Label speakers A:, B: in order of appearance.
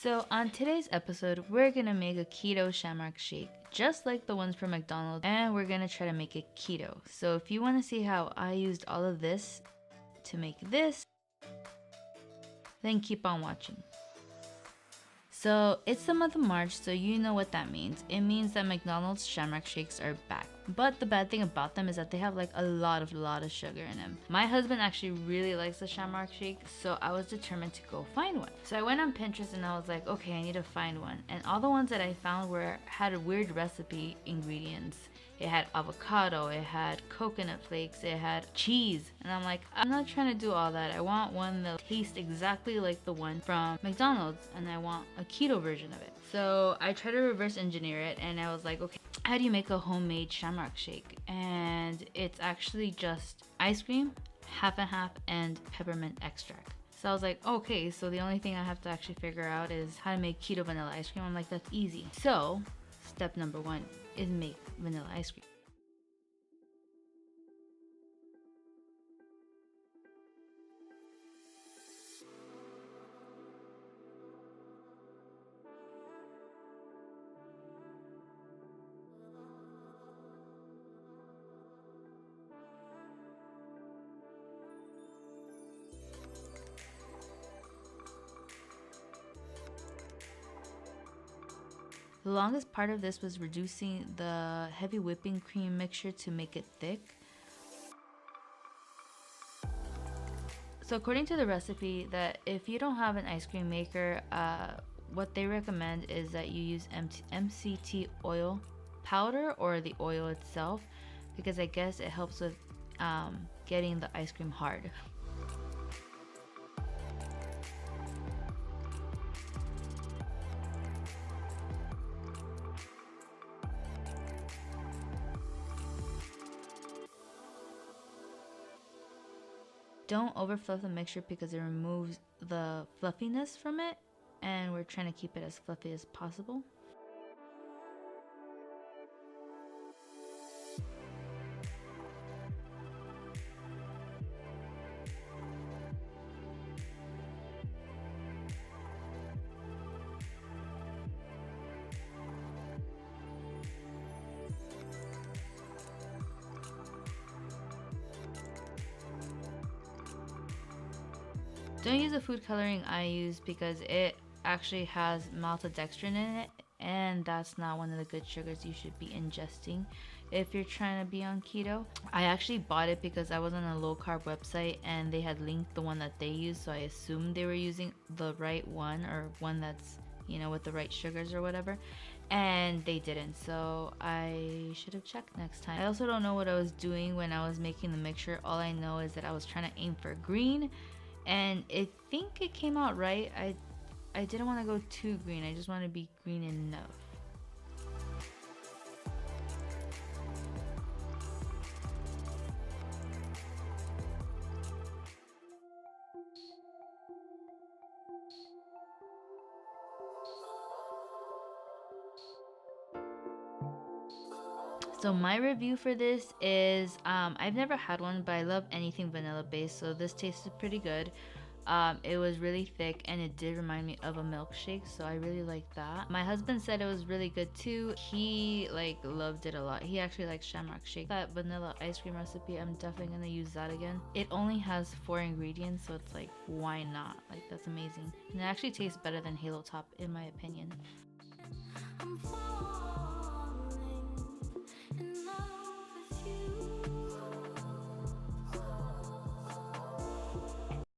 A: So on today's episode, we're gonna make a keto Shamrock Shake, just like the ones from McDonald's, and we're gonna try to make it keto. So if you wanna see how I used all of this to make this, then keep on watching. So it's the month of March, so you know what that means. It means that McDonald's Shamrock Shakes are back. But the bad thing about them is that they have like a lot of sugar in them. My husband actually really likes the Shamrock Shake, so I was determined to go find one. So I went on Pinterest and I was like, okay, I need to find one. And all the ones that I found had a weird recipe ingredients. It had avocado, it had coconut flakes, it had cheese. And I'm like, I'm not trying to do all that. I want one that tastes exactly like the one from McDonald's, and I want a keto version of it. So I tried to reverse engineer it, and I was like, okay, how do you make a homemade Shamrock Shake? And it's actually just ice cream, half and half, and peppermint extract. So I was like, okay, so the only thing I have to actually figure out is how to make keto vanilla ice cream. I'm like, that's easy. So step number one is make vanilla ice cream. The longest part of this was reducing the heavy whipping cream mixture to make it thick. So according to the recipe, that if you don't have an ice cream maker, what they recommend is that you use MCT oil powder or the oil itself, because I guess it helps with getting the ice cream hard. Don't overfluff the mixture because it removes the fluffiness from it, and we're trying to keep it as fluffy as possible. Don't use the food coloring I use because it actually has maltodextrin in it, and that's not one of the good sugars you should be ingesting if you're trying to be on keto. I actually bought it because I was on a low carb website and they had linked the one that they use, so I assumed they were using the right one, or one that's, you know, with the right sugars or whatever, and they didn't, so I should have checked next time. I also don't know what I was doing when I was making the mixture. All I know is that I was trying to aim for green, and I think it came out right. I didn't want to go too green. I just want to be green enough. So my review for this is, I've never had one, but I love anything vanilla based, so this tasted pretty good. It was really thick and it did remind me of a milkshake, so I really liked that. My husband said it was really good too. He loved it a lot. He actually likes Shamrock Shake. That vanilla ice cream recipe, I'm definitely gonna use that again. It only has 4 ingredients, so it's like, why not? Like, that's amazing. And it actually tastes better than Halo Top in my opinion.